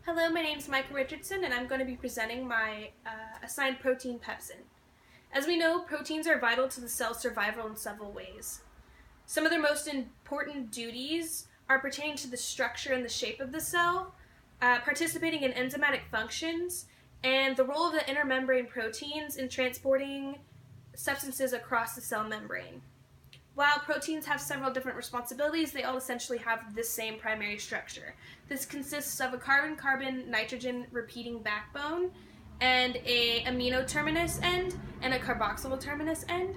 Hello, my name is Micah Richardson, and I'm going to be presenting my assigned protein pepsin. As we know, proteins are vital to the cell's survival in several ways. Some of their most important duties are pertaining to the structure and the shape of the cell, participating in enzymatic functions, and the role of the intermembrane proteins in transporting substances across the cell membrane. While proteins have several different responsibilities, they all essentially have the same primary structure. This consists of a carbon-carbon-nitrogen repeating backbone and a amino terminus end and a carboxyl terminus end,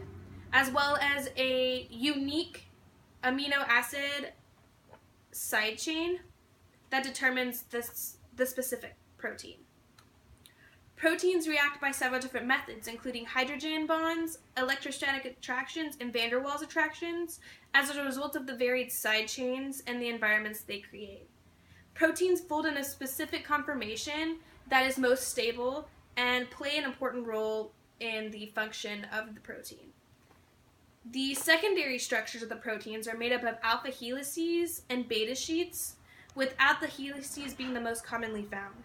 as well as a unique amino acid side chain that determines the specific protein. Proteins react by several different methods, including hydrogen bonds, electrostatic attractions, and van der Waals attractions, as a result of the varied side chains and the environments they create. Proteins fold in a specific conformation that is most stable and play an important role in the function of the protein. The secondary structures of the proteins are made up of alpha helices and beta sheets, with alpha helices being the most commonly found.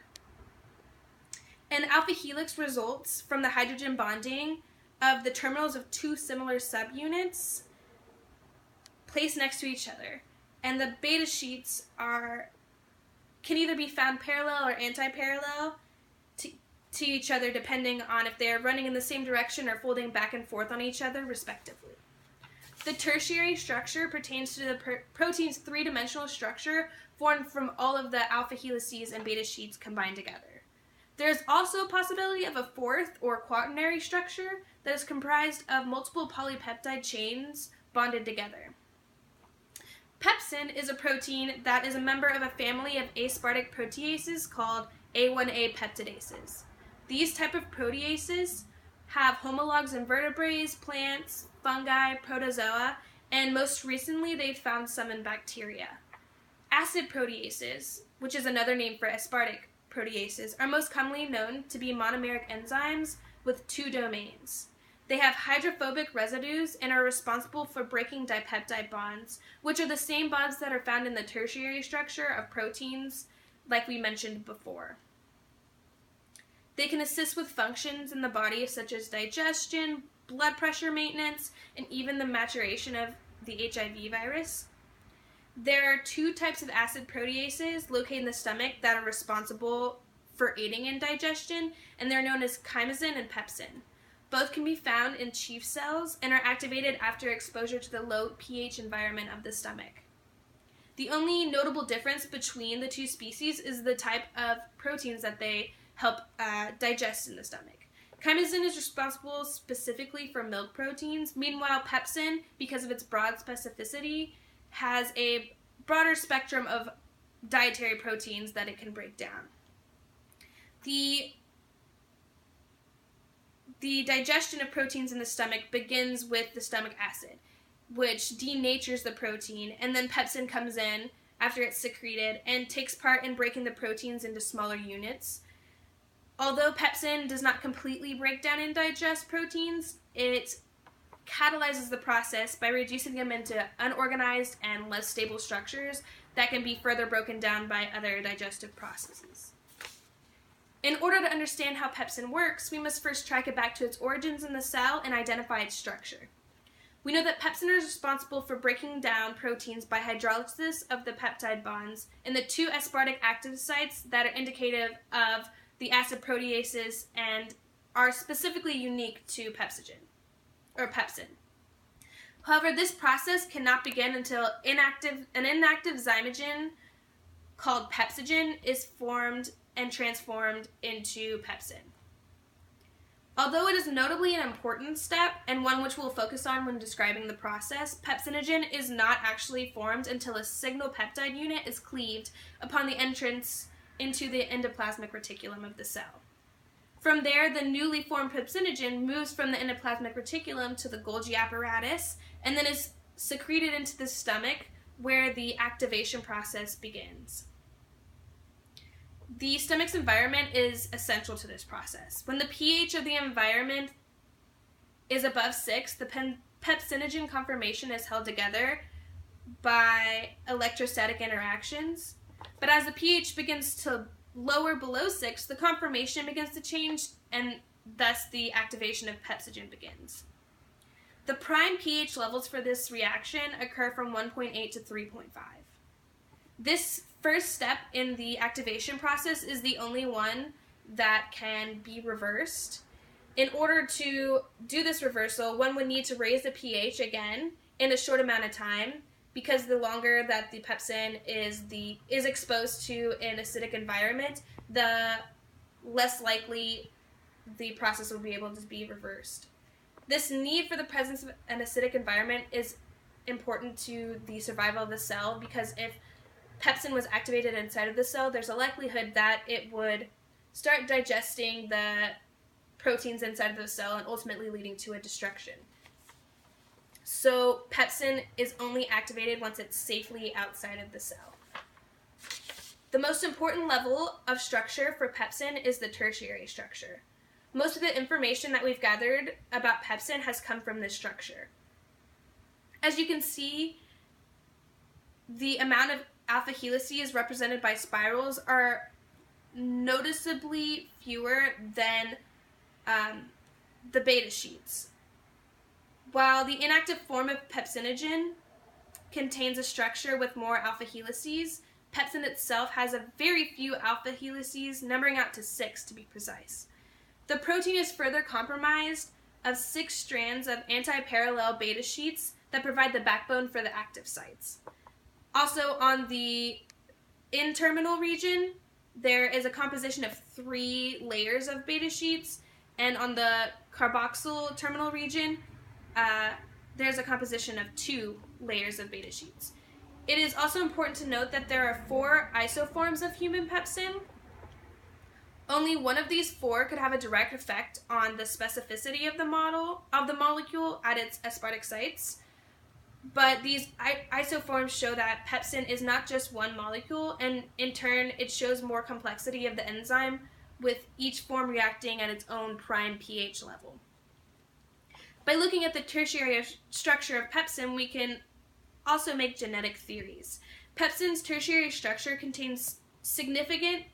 An alpha helix results from the hydrogen bonding of the terminals of two similar subunits placed next to each other, and the beta sheets can either be found parallel or anti-parallel to each other, depending on if they are running in the same direction or folding back and forth on each other, respectively. The tertiary structure pertains to the protein's three-dimensional structure formed from all of the alpha helices and beta sheets combined together. There is also a possibility of a fourth or quaternary structure that is comprised of multiple polypeptide chains bonded together. Pepsin is a protein that is a member of a family of aspartic proteases called A1A peptidases. These type of proteases have homologs in vertebrates, plants, fungi, protozoa, and most recently they've found some in bacteria. Acid proteases, which is another name for aspartic proteases, are most commonly known to be monomeric enzymes with two domains. They have hydrophobic residues and are responsible for breaking dipeptide bonds, which are the same bonds that are found in the tertiary structure of proteins, like we mentioned before. They can assist with functions in the body such as digestion, blood pressure maintenance, and even the maturation of the HIV virus. There are two types of acid proteases located in the stomach that are responsible for aiding in digestion, and they're known as chymosin and pepsin. Both can be found in chief cells and are activated after exposure to the low pH environment of the stomach. The only notable difference between the two species is the type of proteins that they help digest in the stomach. Chymosin is responsible specifically for milk proteins. Meanwhile, pepsin, because of its broad specificity, has a broader spectrum of dietary proteins that it can break down. The digestion of proteins in the stomach begins with the stomach acid, which denatures the protein, and then pepsin comes in after it's secreted and takes part in breaking the proteins into smaller units. Although pepsin does not completely break down and digest proteins, it catalyzes the process by reducing them into unorganized and less stable structures that can be further broken down by other digestive processes. In order to understand how pepsin works, we must first track it back to its origins in the cell and identify its structure. We know that pepsin is responsible for breaking down proteins by hydrolysis of the peptide bonds in the two aspartic active sites that are indicative of the acid proteases and are specifically unique to pepsin. However, this process cannot begin until an inactive zymogen called pepsinogen is formed and transformed into pepsin. Although it is notably an important step, and one which we'll focus on when describing the process, pepsinogen is not actually formed until a signal peptide unit is cleaved upon the entrance into the endoplasmic reticulum of the cell. From there, the newly formed pepsinogen moves from the endoplasmic reticulum to the Golgi apparatus and then is secreted into the stomach, where the activation process begins. The stomach's environment is essential to this process. When the pH of the environment is above 6, the pepsinogen conformation is held together by electrostatic interactions. But as the pH begins to lower below 6, the conformation begins to change, and thus the activation of pepsinogen begins. The prime pH levels for this reaction occur from 1.8 to 3.5. This first step in the activation process is the only one that can be reversed. In order to do this reversal, one would need to raise the pH again in a short amount of time, because the longer that the pepsin is exposed to an acidic environment, the less likely the process will be able to be reversed. This need for the presence of an acidic environment is important to the survival of the cell, because if pepsin was activated inside of the cell, there's a likelihood that it would start digesting the proteins inside of the cell and ultimately leading to a destruction. So pepsin is only activated once it's safely outside of the cell. The most important level of structure for pepsin is the tertiary structure. Most of the information that we've gathered about pepsin has come from this structure. As you can see, the amount of alpha helices represented by spirals are noticeably fewer than the beta sheets. While the inactive form of pepsinogen contains a structure with more alpha helices, pepsin itself has a very few alpha helices, numbering out to 6 to be precise. The protein is further compromised of 6 strands of anti-parallel beta sheets that provide the backbone for the active sites. Also, on the N-terminal region, there is a composition of 3 layers of beta sheets, and on the carboxyl terminal region, there's a composition of 2 layers of beta sheets. It is also important to note that there are 4 isoforms of human pepsin. Only one of these 4 could have a direct effect on the specificity of the molecule at its aspartic sites. But these isoforms show that pepsin is not just one molecule, and in turn it shows more complexity of the enzyme, with each form reacting at its own prime pH level. By looking at the tertiary structure of pepsin, we can also make genetic theories. Pepsin's tertiary structure contains significant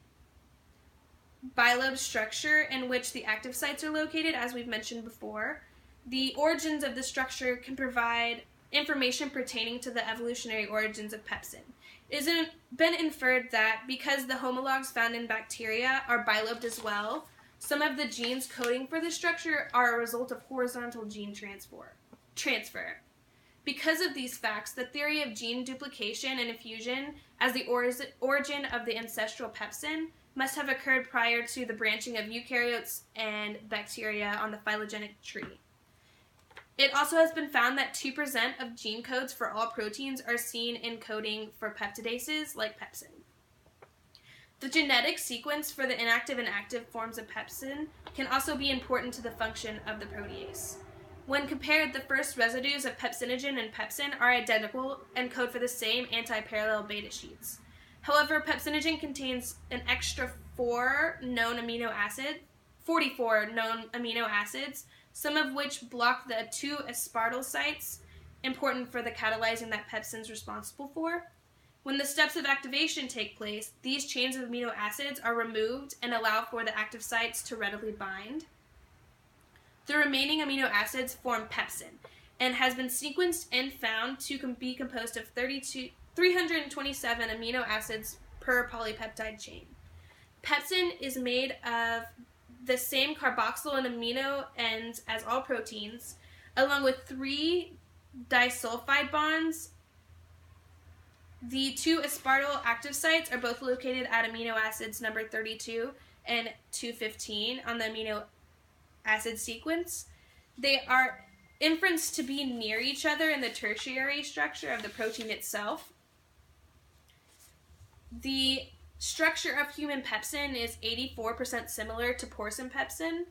bilobe structure in which the active sites are located, as we've mentioned before. The origins of the structure can provide information pertaining to the evolutionary origins of pepsin. It has been inferred that because the homologs found in bacteria are bilobed as well, some of the genes coding for this structure are a result of horizontal gene transfer. Because of these facts, the theory of gene duplication and diffusion as the origin of the ancestral pepsin must have occurred prior to the branching of eukaryotes and bacteria on the phylogenetic tree. It also has been found that 2% of gene codes for all proteins are seen in coding for peptidases like pepsin. The genetic sequence for the inactive and active forms of pepsin can also be important to the function of the protease. When compared, the first residues of pepsinogen and pepsin are identical and code for the same anti-parallel beta sheets. However, pepsinogen contains an extra 44 known amino acids, some of which block the 2 aspartyl sites, important for the catalyzing that pepsin is responsible for. When the steps of activation take place, these chains of amino acids are removed and allow for the active sites to readily bind. The remaining amino acids form pepsin, and has been sequenced and found to be composed of 327 amino acids per polypeptide chain. Pepsin is made of the same carboxyl and amino ends as all proteins, along with 3 disulfide bonds. The 2 aspartyl active sites are both located at amino acids number 32 and 215 on the amino acid sequence. They are inferenced to be near each other in the tertiary structure of the protein itself. The structure of human pepsin is 84% similar to porcine pepsin.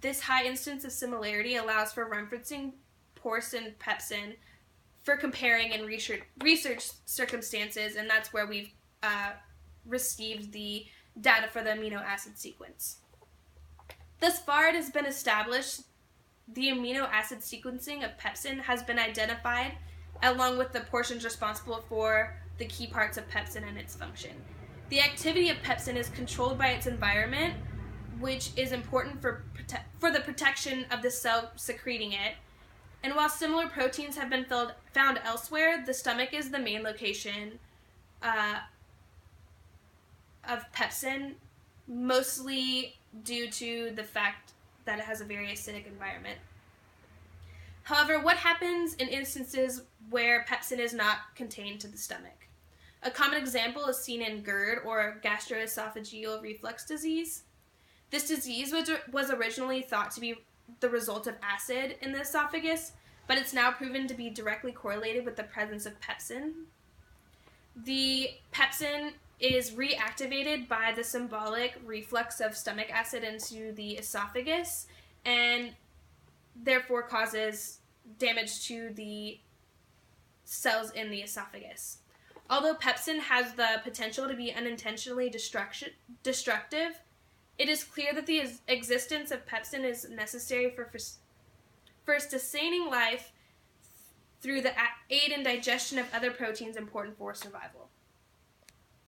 This high instance of similarity allows for referencing porcine pepsin for comparing in research circumstances, and that's where we've received the data for the amino acid sequence. Thus far, it has been established the amino acid sequencing of pepsin has been identified, along with the portions responsible for the key parts of pepsin and its function. The activity of pepsin is controlled by its environment, which is important for the protection of the cell secreting it. And while similar proteins have been found elsewhere, the stomach is the main location of pepsin, mostly due to the fact that it has a very acidic environment. However, what happens in instances where pepsin is not contained to the stomach? A common example is seen in GERD, or gastroesophageal reflux disease. This disease was originally thought to be the result of acid in the esophagus, but it's now proven to be directly correlated with the presence of pepsin. The pepsin is reactivated by the symbolic reflux of stomach acid into the esophagus, and therefore causes damage to the cells in the esophagus. Although pepsin has the potential to be unintentionally destructive, it is clear that the existence of pepsin is necessary for sustaining life through the aid and digestion of other proteins important for survival.